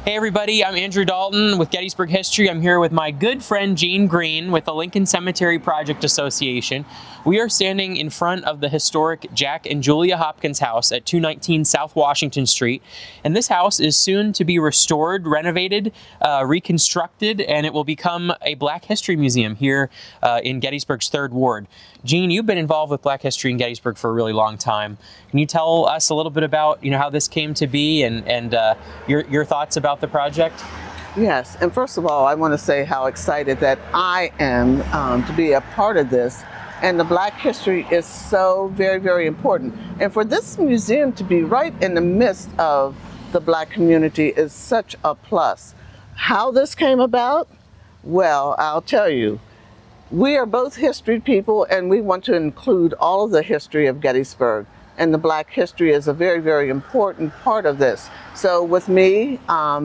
Hey everybody, I'm Andrew Dalton with Gettysburg History. I'm here with my good friend Gene Green with the Lincoln Cemetery Project Association. We are standing in front of the historic Jack and Julia Hopkins house at 219 South Washington Street. And this house is soon to be restored, renovated, reconstructed, and it will become a Black History Museum here in Gettysburg's 3rd Ward. Gene, you've been involved with Black history in Gettysburg for a really long time. Can you tell us a little bit about how this came to be and your thoughts about the project? Yes, and first of all, I want to say how excited that I am to be a part of this. And the Black history is so very, very important. And for this museum to be right in the midst of the Black community is such a plus. How this came about? Well, I'll tell you. We are both history people, and we want to include all of the history of Gettysburg. And the Black history is a very, very important part of this. So with me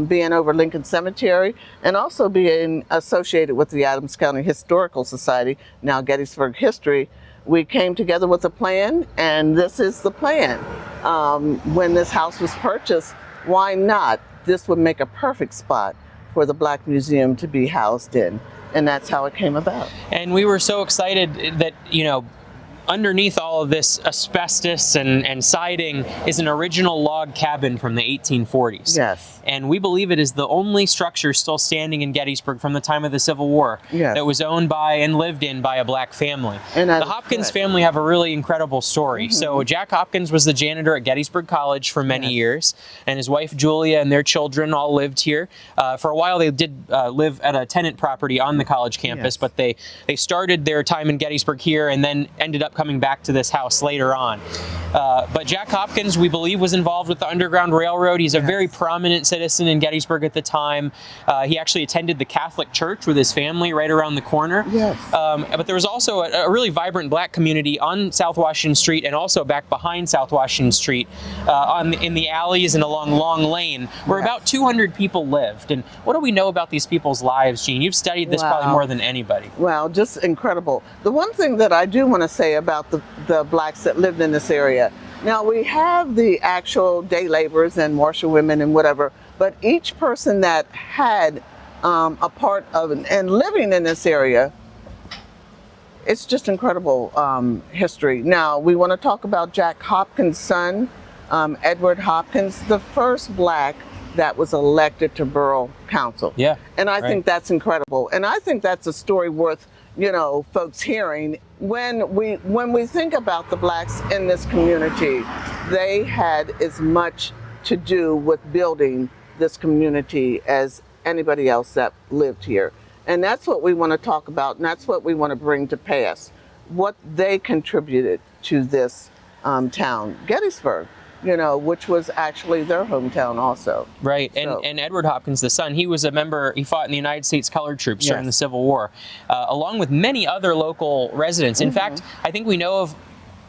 being over Lincoln Cemetery and also being associated with the Adams County Historical Society, now Gettysburg History, we came together with a plan, and this is the plan. When this house was purchased, why not? This would make a perfect spot for the Black Museum to be housed in. And that's how it came about. And we were so excited that, underneath all of this asbestos and siding is an original log cabin from the 1840s. Yes. And we believe it is the only structure still standing in Gettysburg from the time of the Civil War that was owned by and lived in by a Black family. And the Hopkins family have a really incredible story. So Jack Hopkins was the janitor at Gettysburg College for many years, and his wife Julia and their children all lived here. For a while they did live at a tenant property on the college campus, but they started their time in Gettysburg here and then ended up coming back to this house later on. But Jack Hopkins, we believe, was involved with the Underground Railroad. He's a very prominent citizen in Gettysburg at the time. He actually attended the Catholic Church with his family right around the corner. Yes. But there was also a really vibrant Black community on South Washington Street and also back behind South Washington Street in the alleys and along Long Lane, where about 200 people lived. And what do we know about these people's lives, Gene? You've studied this probably more than anybody. Wow, just incredible. The one thing that I do want to say about the Blacks that lived in this area. Now we have the actual day laborers and washerwomen and whatever, but each person that had a part of and living in this area, it's just incredible history. Now we want to talk about Jack Hopkins' son, Edward Hopkins, the first Black that was elected to borough council. Yeah. And I think that's incredible. And I think that's a story worth folks hearing. When we think about the Blacks in this community, they had as much to do with building this community as anybody else that lived here. And that's what we want to talk about, and that's what we want to bring to pass, what they contributed to this town, Gettysburg, which was actually their hometown also. Right, and Edward Hopkins, the son, he was a member, he fought in the United States Colored Troops during the Civil War, along with many other local residents. In fact, I think we know of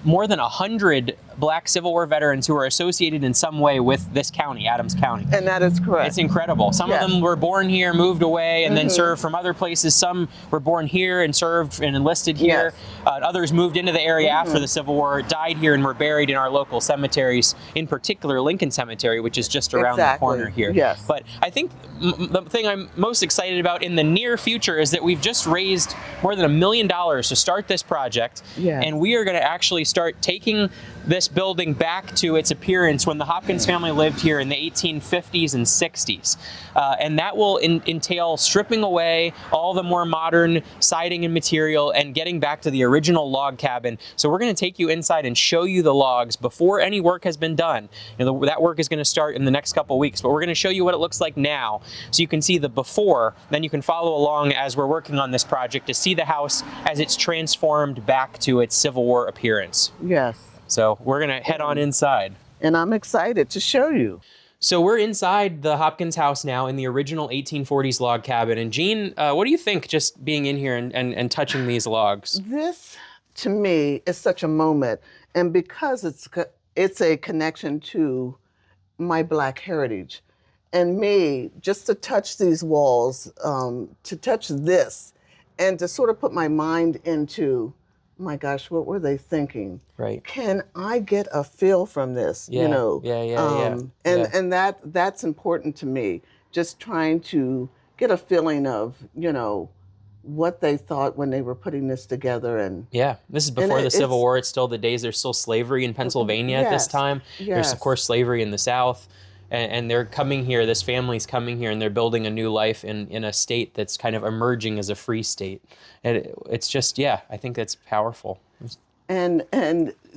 more than 100 Black Civil War veterans who are associated in some way with this county, Adams County. And that is correct. It's incredible. Some of them were born here, moved away, and then served from other places. Some were born here and served and enlisted here. Others moved into the area after the Civil War, died here, and were buried in our local cemeteries, in particular Lincoln Cemetery, which is just around the corner here. Yes. But I think the thing I'm most excited about in the near future is that we've just raised more than $1 million to start this project, and we are going to actually start taking this building back to its appearance when the Hopkins family lived here in the 1850s and 60s. And that will entail stripping away all the more modern siding and material and getting back to the original log cabin. So we're going to take you inside and show you the logs before any work has been done. That work is going to start in the next couple weeks, but we're going to show you what it looks like now so you can see the before. Then you can follow along as we're working on this project to see the house as it's transformed back to its Civil War appearance. Yes. So we're going to head on inside. And I'm excited to show you. So we're inside the Hopkins house now in the original 1840s log cabin. And Gene, what do you think just being in here and touching these logs? This, to me, is such a moment. And because it's a connection to my Black heritage. And me, just to touch these walls, to touch this, and to sort of put my mind into, my gosh, what were they thinking? Right. Can I get a feel from this? Yeah. And that's important to me, just trying to get a feeling of, what they thought when they were putting this together. And yeah, this is before the Civil War. It's still the days there's still slavery in Pennsylvania at this time. There's of course slavery in the South, and they're coming here. This family's coming here, and they're building a new life in a state that's kind of emerging as a free state. And it's just, I think that's powerful. And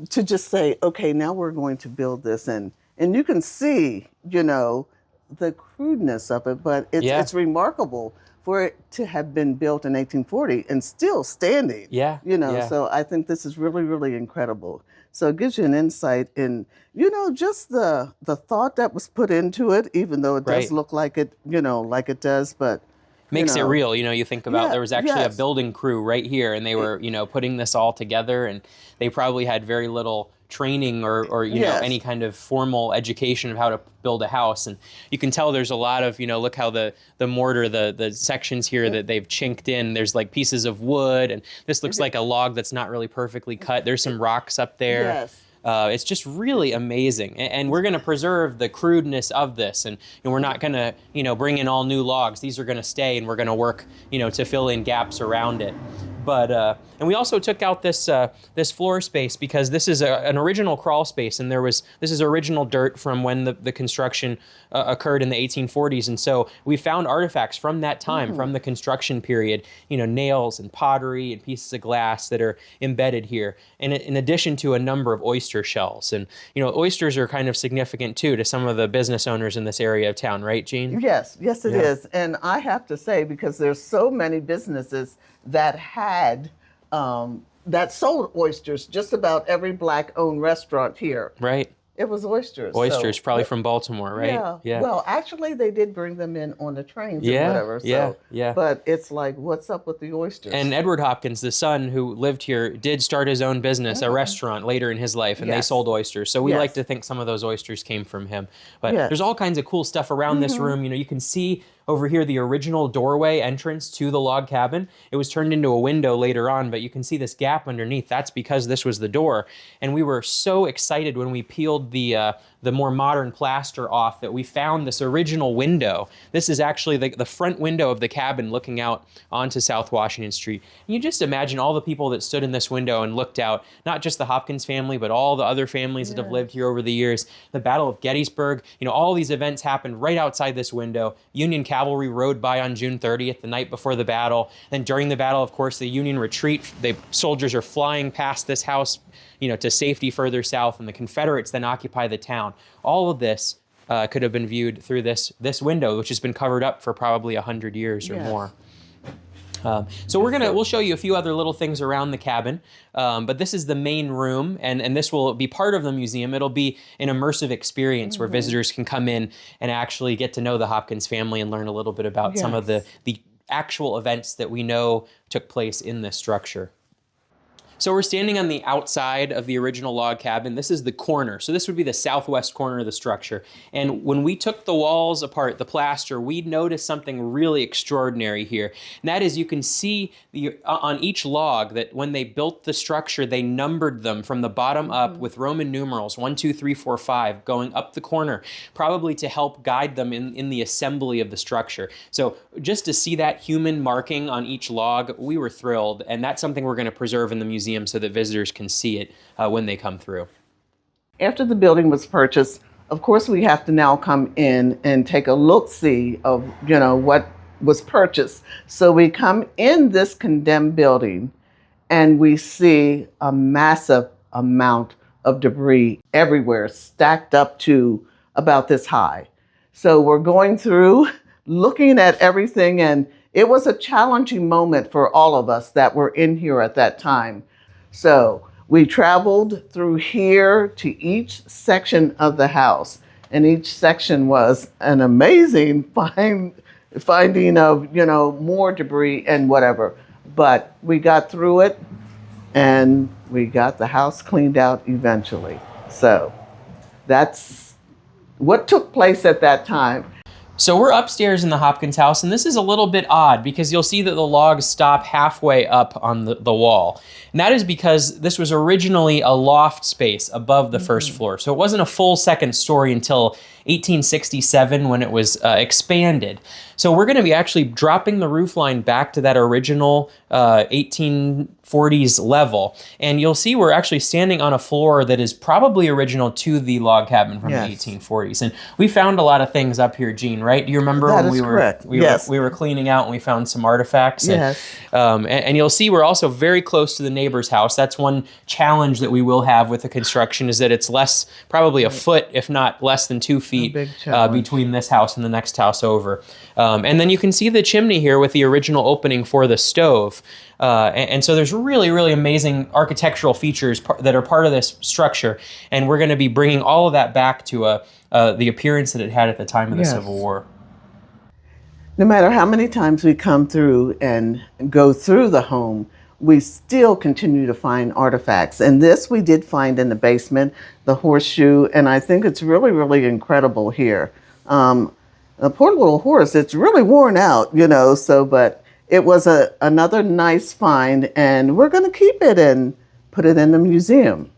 to just say, okay, now we're going to build this, and you can see, the crudeness of it, but it's remarkable for it to have been built in 1840 and still standing. So I think this is really, really incredible. So it gives you an insight in, just the thought that was put into it, even though it does look like it, like it does, but makes it real. You think about there was actually a building crew right here, and they were, putting this all together, and they probably had very little training or any kind of formal education of how to build a house. And you can tell there's a lot of, look how the mortar, the sections here that they've chinked in, there's like pieces of wood, and this looks like a log that's not really perfectly cut. There's some rocks up there. It's just really amazing. And we're going to preserve the crudeness of this. And we're not going to, bring in all new logs. These are going to stay, and we're going to work, to fill in gaps around it. But and we also took out this this floor space because this is an original crawl space, and this is original dirt from when the construction occurred in the 1840s, and so we found artifacts from that time, from the construction period, nails and pottery and pieces of glass that are embedded here, and in addition to a number of oyster shells. And oysters are kind of significant too to some of the business owners in this area of town, right, Jean? Yes, it is. And I have to say, because there's so many businesses that had that sold oysters. Just about every Black-owned restaurant here, right? It was oysters. Oysters, probably from Baltimore, right? Yeah. Well, actually, they did bring them in on the trains and whatever. So, But it's like, what's up with the oysters? And Edward Hopkins, the son who lived here, did start his own business, a restaurant, later in his life, and they sold oysters. So we like to think some of those oysters came from him. But there's all kinds of cool stuff around this room. You can see over here the original doorway entrance to the log cabin. It was turned into a window later on, but you can see this gap underneath. That's because this was the door. And we were so excited when we peeled the more modern plaster off that we found this original window. This is actually the front window of the cabin looking out onto South Washington Street. And you just imagine all the people that stood in this window and looked out, not just the Hopkins family, but all the other families that have lived here over the years. The Battle of Gettysburg, all these events happened right outside this window. Union cavalry rode by on June 30th, the night before the battle. Then during the battle, of course, the Union retreat, the soldiers are flying past this house, to safety further south, and the Confederates then occupy the town. All of this could have been viewed through this window, which has been covered up for probably 100 years or more. So we'll show you a few other little things around the cabin, but this is the main room, and this will be part of the museum. It'll be an immersive experience where visitors can come in and actually get to know the Hopkins family and learn a little bit about some of the actual events that we know took place in this structure. So we're standing on the outside of the original log cabin. This is the corner. So this would be the southwest corner of the structure. And when we took the walls apart, the plaster, we noticed something really extraordinary here. And that is, you can see on each log that when they built the structure, they numbered them from the bottom up with Roman numerals, 1, 2, 3, 4, 5, going up the corner, probably to help guide them in the assembly of the structure. So just to see that human marking on each log, we were thrilled. And that's something we're going to preserve in the museum so that visitors can see it when they come through. After the building was purchased, of course, we have to now come in and take a look-see of, what was purchased. So we come in this condemned building and we see a massive amount of debris everywhere, stacked up to about this high. So we're going through, looking at everything, and it was a challenging moment for all of us that were in here at that time. So we traveled through here to each section of the house, and each section was an amazing finding of, more debris and whatever. But we got through it, and we got the house cleaned out eventually. So that's what took place at that time. So we're upstairs in the Hopkins house, and this is a little bit odd because you'll see that the logs stop halfway up on the wall. And that is because this was originally a loft space above the first floor. So it wasn't a full second story until 1867 when it was expanded. So we're going to be actually dropping the roof line back to that original 1840s level. And you'll see we're actually standing on a floor that is probably original to the log cabin from the 1840s. And we found a lot of things up here, Jean, right? Do you remember when we were cleaning out and we found some artifacts? Yes. And you'll see we're also very close to the neighbor's house. That's one challenge that we will have with the construction, is that it's probably a foot, if not less than 2 feet between this house and the next house over. And then you can see the chimney here with the original opening for the stove. And so there's really, really amazing architectural features that are part of this structure. And we're going to be bringing all of that back to the appearance that it had at the time of the Civil War. No matter how many times we come through and go through the home, we still continue to find artifacts. And this we did find in the basement, the horseshoe, and I think it's really, really incredible here. A poor little horse, it's really worn out, but it was another nice find, and we're going to keep it and put it in the museum.